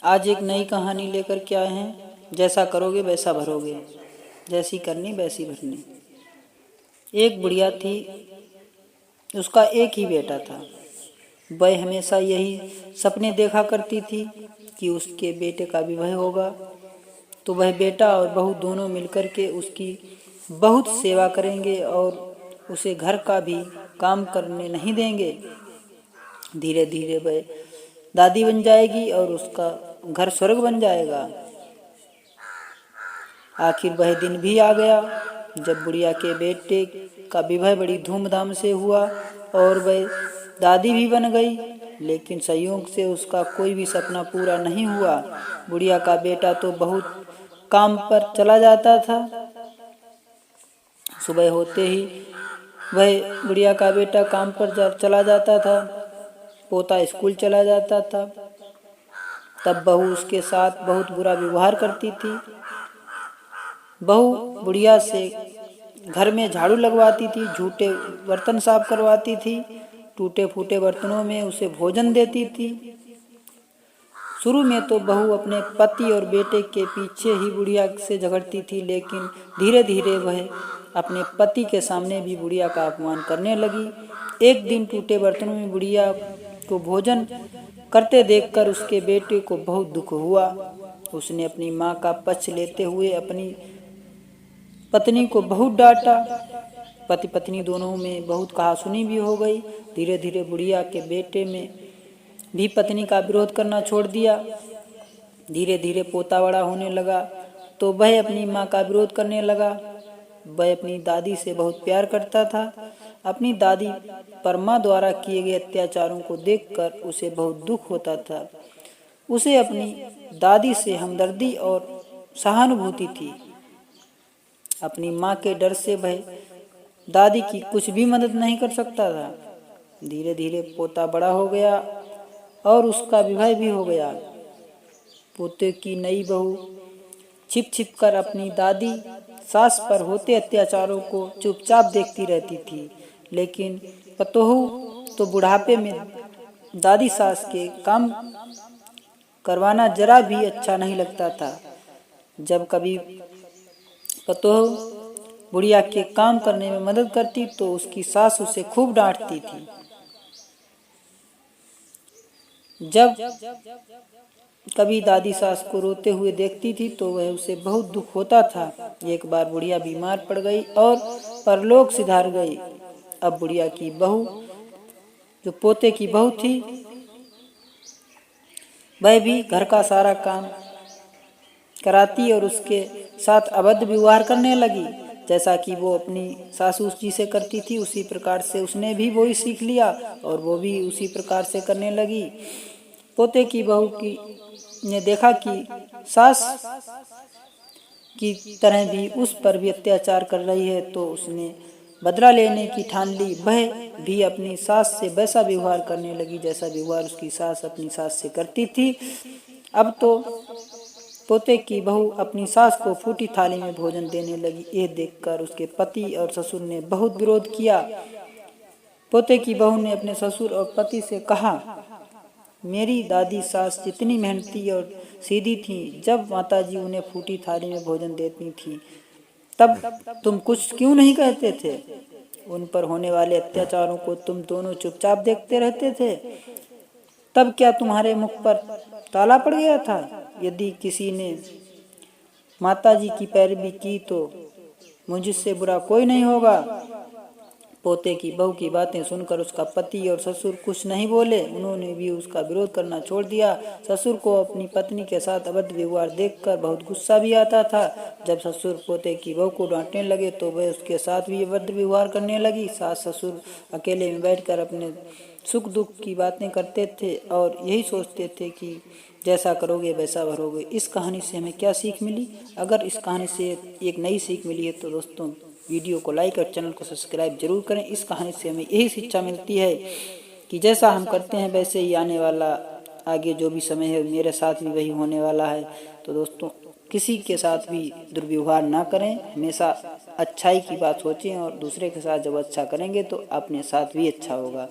आज एक नई कहानी लेकर के आए हैं। जैसा करोगे वैसा भरोगे, जैसी करनी वैसी भरनी। एक बुढ़िया थी, उसका एक ही बेटा था। वह हमेशा यही सपने देखा करती थी कि उसके बेटे का विवाह होगा तो वह बेटा और बहू दोनों मिलकर के उसकी बहुत सेवा करेंगे और उसे घर का भी काम करने नहीं देंगे। धीरे धीरे वह दादी बन जाएगी और उसका घर स्वर्ग बन जाएगा। आखिर वह दिन भी आ गया जब बुढ़िया के बेटे का विवाह बड़ी धूमधाम से हुआ और वह दादी भी बन गई। लेकिन संयोग से उसका कोई भी सपना पूरा नहीं हुआ। बुढ़िया का बेटा तो बहुत काम पर चला जाता था। सुबह होते ही वह बुढ़िया का बेटा काम पर चला जाता था, पोता स्कूल चला जाता था। तब बहू उसके साथ बहुत बुरा व्यवहार करती थी। बहू बुढ़िया से घर में झाड़ू लगवाती थी, झूठे बर्तन साफ करवाती थी, टूटे फूटे बर्तनों में उसे भोजन देती थी। शुरू में तो बहू अपने पति और बेटे के पीछे ही बुढ़िया से झगड़ती थी, लेकिन धीरे धीरे वह अपने पति के सामने भी बुढ़िया का अपमान करने लगी। एक दिन टूटे बर्तनों में बुढ़िया को भोजन करते देखकर उसके बेटे को बहुत दुख हुआ। उसने अपनी माँ का पक्ष लेते हुए अपनी पत्नी को बहुत डांटा। पति पत्नी दोनों में बहुत कहासुनी भी हो गई। धीरे धीरे बुढ़िया के बेटे में भी पत्नी का विरोध करना छोड़ दिया। धीरे धीरे पोता बड़ा होने लगा तो वह अपनी माँ का विरोध करने लगा। वह अपनी दादी से बहुत प्यार करता था। अपनी दादी परमा द्वारा किए गए अत्याचारों को देखकर उसे बहुत दुख होता था। उसे अपनी दादी से हमदर्दी और सहानुभूति थी। अपनी माँ के डर से वह दादी की कुछ भी मदद नहीं कर सकता था। धीरे धीरे पोता बड़ा हो गया और उसका विवाह भी हो गया। पोते की नई बहू छिप छिप कर अपनी दादी सास पर होते अत्याचारों को चुपचाप देखती रहती थी। लेकिन पतोहू तो बुढ़ापे में दादी सास के काम करवाना जरा भी अच्छा नहीं लगता था। जब कभी पतोहू बुढ़िया के काम करने में मदद करती तो उसकी सास उसे खूब डांटती थी। जब कभी दादी सास को रोते हुए देखती थी तो वह उसे बहुत दुख होता था। एक बार बुढ़िया बीमार पड़ गई और परलोक सिधार गई। अब बुढ़िया की बहू, जो पोते की बहू थी, वह भी घर का सारा काम कराती और उसके साथ अभद्र व्यवहार करने लगी। जैसा कि वो अपनी सासू जी से करती थी उसी प्रकार से उसने भी वही सीख लिया और वो भी उसी प्रकार से करने लगी। पोते की बहू की ने देखा कि सास की तरह भी उस पर भी अत्याचार कर रही है तो उसने बदला लेने की ठान ली। वह भी अपनी सास से वैसा व्यवहार करने लगी जैसा व्यवहार उसकी सास अपनी सास से करती थी। अब तो पोते की बहू अपनी सास को फूटी थाली में भोजन देने लगी। ये देखकर उसके पति और ससुर ने बहुत विरोध किया। पोते की बहू ने अपने ससुर और पति से कहा, मेरी दादी सास जितनी मेहनती और सीधी थी, जब माताजी उन्हें फूटी थाली में भोजन देती थी तब तुम कुछ क्यों नहीं कहते थे? उन पर होने वाले अत्याचारों को तुम दोनों चुपचाप देखते रहते थे। तब क्या तुम्हारे मुख पर ताला पड़ गया था? यदि किसी ने माताजी की पैरवी की तो मुझसे बुरा कोई नहीं होगा। पोते की बहू की बातें सुनकर उसका पति और ससुर कुछ नहीं बोले। उन्होंने भी उसका विरोध करना छोड़ दिया। ससुर को अपनी पत्नी के साथ अभद्र व्यवहार देखकर बहुत गुस्सा भी आता था। जब ससुर पोते की बहू को डांटने लगे तो वह उसके साथ भी अभद्र व्यवहार करने लगी। सास ससुर अकेले में बैठकर अपने सुख दुख की बातें करते थे और यही सोचते थे कि जैसा करोगे वैसा भरोगे। इस कहानी से हमें क्या सीख मिली? अगर इस कहानी से एक नई सीख मिली है तो दोस्तों वीडियो को लाइक और चैनल को सब्सक्राइब जरूर करें। इस कहानी से हमें यही शिक्षा मिलती है कि जैसा हम करते हैं वैसे ही आने वाला आगे जो भी समय है मेरे साथ भी वही होने वाला है। तो दोस्तों किसी के साथ भी दुर्व्यवहार ना करें, हमेशा अच्छाई की बात सोचें और दूसरे के साथ जब अच्छा करेंगे तो अपने साथ भी अच्छा होगा।